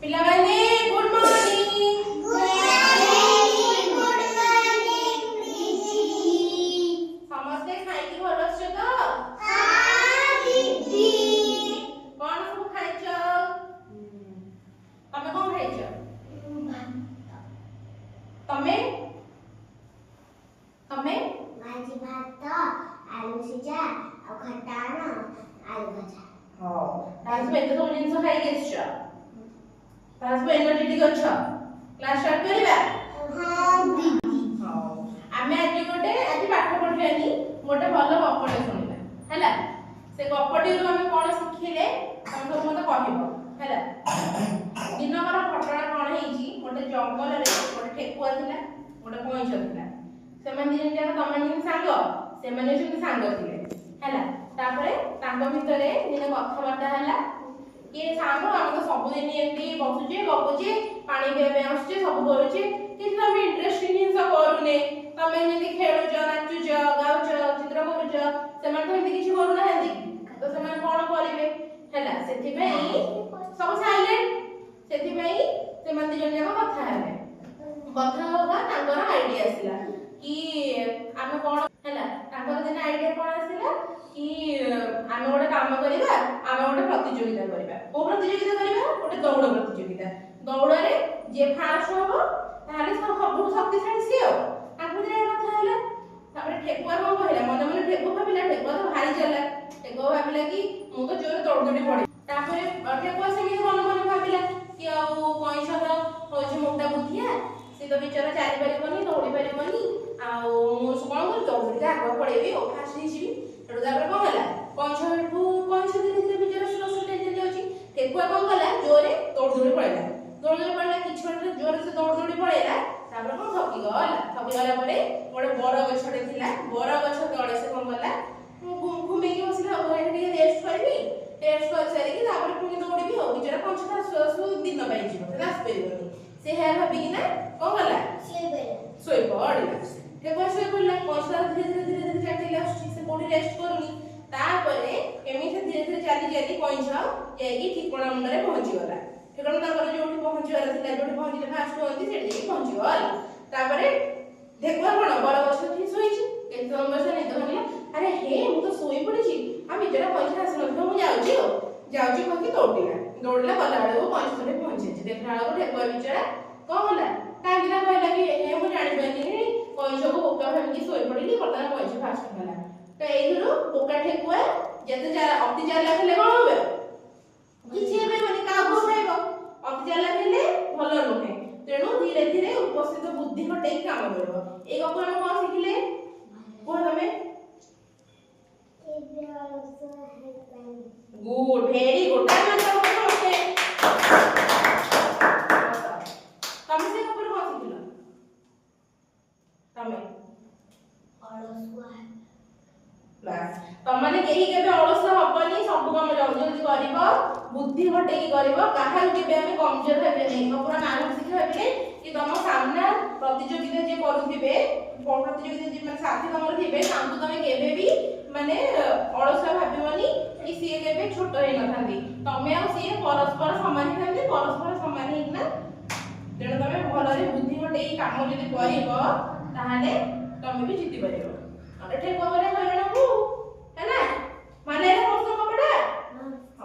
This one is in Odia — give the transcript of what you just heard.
ପିଲାମାନେ ଗୁଡ୍ ମର୍ଣ୍ଣିଂ। ସମସ୍ତେ ଖାଇକି ଭଲ ଅଛ ତ? କଣ ସବୁ ଖାଇଛ? ତମେ କଣ ଖାଇଛ? ତମେ ତମେ ଭାଜି ଭାତ ଆଳୁ ସିଝା ଆଉ ଖଟା ଆଳୁ ଭଜା। ହଉ ତାହେଲେ ସବୁ ଏତେ ସବୁ ଜିନିଷ ଖାଇକି ଆସିଛ। ତାହେଲେ ସବୁ ଏନର୍ଜେଟିକ୍ ଅଛ। କ୍ଲାସ୍ ଷ୍ଟାର୍ଟ କରିବା? ହଉ ଆମେ ଆଜି ପାଠ ପଢିବାନି, ଗୋଟେ ଭଲ ଗପଟେ ଶୁଣିବା ହେଲା। ସେ ଗପଟିରୁ ଆମେ କଣ ଶିଖିଲେ ତମେ ସବୁ ମତେ କହିବ ହେଲା। ଦିନକର ଘଟଣା କଣ ହେଇଛି, ଗୋଟେ ଜଙ୍ଗଲରେ ଗୋଟେ ଠେକୁଆ ଥିଲା, ଗୋଟେ କଇଁଛ ଥିଲା। ସେମାନେ ଦି ଜଣ ଯାକ ତମେ ଯେମିତି ସାଙ୍ଗ, ସେମାନେ ସେମିତି ସାଙ୍ଗ ଥିଲେ ହେଲା। ତାପରେ ତାଙ୍କ ଭିତରେ ଦିନେ କଥାବାର୍ତ୍ତା ହେଲା, କିଏ ସାଙ୍ଗ ଆମେ ତ ସବୁଦିନ ଏମିତି ବସୁଛେ ଗପୁଛେ ପାଣି ପିଇବା ପାଇଁ ଆସୁଛେ ସବୁ କରୁଛେ, କିଛି ତ ଆମେ ଇଣ୍ଟରେଷ୍ଟିଂ ଜିନିଷ କରୁନେ। ତମେ ଯେମିତି ଖେଳୁଛ ନାଚୁଛ ଗାଉଛ ଚିତ୍ର କରୁଛ, ସେମାନେ ତ ଏମିତି କିଛି କରୁନାହାନ୍ତି, ତ ସେମାନେ କଣ କରିବେ ହେଲା। ସେଥିପାଇଁ ସବୁ ସାଇଲେଣ୍ଟ। ସେଥିପାଇଁ ସେମାନେ ଦି ଜଣ ଯାକ କଥା ହେଲେ। କଥା ହବା ତାଙ୍କର ଆଇଡିଆ ଆସିଲା କି ଆମେ କଣ ହେଲା, ତାଙ୍କର ଦିନ ଆଇଡିଆ କଣ ଆସିଲା କି ଆମେ ଗୋଟେ କାମ କରିବା, ଆମେ ଗୋଟେ ପ୍ରତିଯୋଗିତା କରିବା। କୋଉ ପ୍ରତିଯୋଗିତା କରିବା? ଗୋଟେ ଦୌଡ଼ ପ୍ରତିଯୋଗିତା। ଦୌଡ଼ରେ ଯିଏ ଫାର୍ଷ୍ଟ ହବ ତାହେଲେ ସବୁଠୁ ଶକ୍ତିଶାଳୀ ସିଏ। ଆଉ ତାଙ୍କ ଭିତରେ କଥା ହେଲା। ତାପରେ ଠେକୁଆ କଣ କହିଲା, ମନେ ମନେ ଠେକୁଆ ଭାବିଲା, ଠେକୁଆ ତ ଭାରି ଚାଲାକ। ଠେକୁଆ ଭାବିଲା କି ମୁଁ ତ ଜୋରେ ଦୌଡ଼ି ପଡେ। ତାପରେ ଠେକୁଆ ସେମିତି ମନେ ମନେ ଭାବିଲା କି ଆଉ କଇଁଛ ତ ହଉଛି ମୋଟା ବୁଦ୍ଧିଆ, ସେ ତ ବିଚାରା ଚାଲି ପାରିବନି ଦୌଡ଼ି ପାରିବନି, ଆଉ ମୁଁ କଣ କଲି ଦୌଡ଼ିକି ଆଗୁଆ ପଳେଇବି ଆଉ ଫାର୍ଷ୍ଟ ହେଇଯିବି। ସେଠୁ ତାପରେ କଣ ହେଲା, କଇଁଛ ଧୀରେ ଧୀରେ ବିଚାରା ସ୍ଲୋ ଯାଉଛି। ଠେକୁଆ କଣ କଲା, ଜୋରେ ଦୌଡ଼ି ପଳେଇଲା। କିଛି ବାଟରେ ଜୋରେ ସେ ଦୌଡ଼ି ପଳେଇଲା। ତାପରେ କଣ ଥକିଗଲା ପରେ ଗୋଟେ ବର ଗଛଟେ ଥିଲା, ବର ଗଛ ତଳେ ସେ କଣ କଲା, ଘୁମେଇକି ବସିଲା, ଟିକେ ରେଷ୍ଟ କରିବି, ରେଷ୍ଟ କରିସାରିକି ତାପରେ ପୁଣି ଦୌଡ଼ିବି ଆଉ। ବିଚାରା କଇଁଛଟା ଆସୁ ଆସୁ ଦିନ ପାଇଯିବ, ସେ ଆସିପାରିବନି। ସେ ଏହା ଭାବିକିନା କଣ କଲା, ଶୋଇପଡ଼ିଲା। ଠେକୁଆ ଶୋଇପଡ଼ିଲା। କଇଁଛ ଧୀରେ ଧୀରେ ଚାଲିଚାଲି ଆସୁଛି, ସେ କୋଉଠି ରେଷ୍ଟ କରୁନି। ତାପରେ ଏମିତି ଧୀରେ ଧୀରେ ଚାଲି ଚାଲି କଇଁଛ ଯାଇକି ଠିକଣା ମୁଣ୍ଡରେ ପହଞ୍ଚିଗଲା। ଠିକଣା ତାଙ୍କର ଯୋଉଠି ପହଞ୍ଚିବାର ଥିଲା, ଯୋଉଠି ପହଞ୍ଚିଲେ ଫାର୍ଷ୍ଟ ହୁଅନ୍ତି ସେଠି ଯାଇକି ପହଞ୍ଚିଗଲା। ତାପରେ ଠେକୁଆ କଣ ବର ଗଛ ଉଠି ଶୋଇଛି, କେତେ ସମୟ ବସିଲା, ନିଦ ଭାଙ୍ଗିଲା। ଆରେ ହେ ମୁଁ ତ ଶୋଇପଡ଼ିଛି, ଆଉ ବିଚାରା କଇଁଛ ଆସିନଥିବ, ମୁଁ ଯାଉଛି କହିକି ଦୌଡ଼ିଲା। ଗଲା ବେଳକୁ କଇଁଛ ସେଠି ପହଞ୍ଚିଛି। ଦେଖିଲା ବେଳକୁ ଠେକୁଆ ବିଚାରା କଣ ହେଲା, କାନ୍ଦିଲା, କହିଲା କି ମୁଁ ଜାଣିପାରିଲିନି, କଇଁଛକୁ ବୋକା ଭାବିକି ଶୋଇପଡ଼ିଲି, ବର୍ତ୍ତମାନ କଇଁଛ ଫାର୍ଷ୍ଟ ହେଲା। ତ ଏଇଥିରୁ ବୋକା ଠେକୁଆ ଯେତେ ଅତି ଚାଲାକ ହେଲେ କଣ ହୁଏ, କିଛି ହେଇପାରିବନି, କାହାକୁ ଖାଇବ। ଅତି ଚାଲାକ ହେଲେ ଭଲ ନୁହେଁ, ତେଣୁ ଧୀରେ ଧୀରେ ଉପସ୍ଥିତ ବୁଦ୍ଧି ହଟେଇକି କାମ କରିବ। ଏଇ ଗପ ଆମେ କଣ ଶିଖିଲେ କୁହ ତମେ? Good, very good. ତମେ ସେ ଗପରେ କଣ ଶିଖିଲ? ତମେ ତମାନେ କେହି କେବେ ଅଳସୁଆ ହବନି, ସବୁ କାମ ଜଲ୍ଦି ଜଲ୍ଦି କରିବ, ବୁଦ୍ଧି ହଟେଇକି କରିବ, କାହାକୁ କେବେ ଆମେ କମଜୋର ହେବେନି। ଗପର ମାନ ଶିଖି ଭାବିଲେ କି ତମ ସାମ୍ନା ପ୍ରତିଯୋଗିତା ଯିଏ କରୁଥିବେ, ପ୍ରତିଯୋଗିତା ଯିଏ ମାନେ ସାଥୀ ତମର ଥିବେ, ତାଙ୍କୁ ତମେ କେବେ ବି ମାନେ ଅଳସୁଆ ଭାବିବନି କି ସିଏ କେବେ ଛୋଟ ହେଇନଥାନ୍ତି। ତମେ ଆଉ ସିଏ ପରସ୍ପର ସମାନ ହେଇଥାନ୍ତି, ପରସ୍ପର ସମାନ ହେଇକିନା। ତେଣୁ ତମେ ଭଲରେ ବୁଦ୍ଧି ହଟେଇକି କାମ ଯଦି କରିବ ତାହେଲେ ତମେ ବି ଜିତି ପାରିବ। ଠେକୁଆ ହଇରାଣକୁ ହେଲା, ମାନେ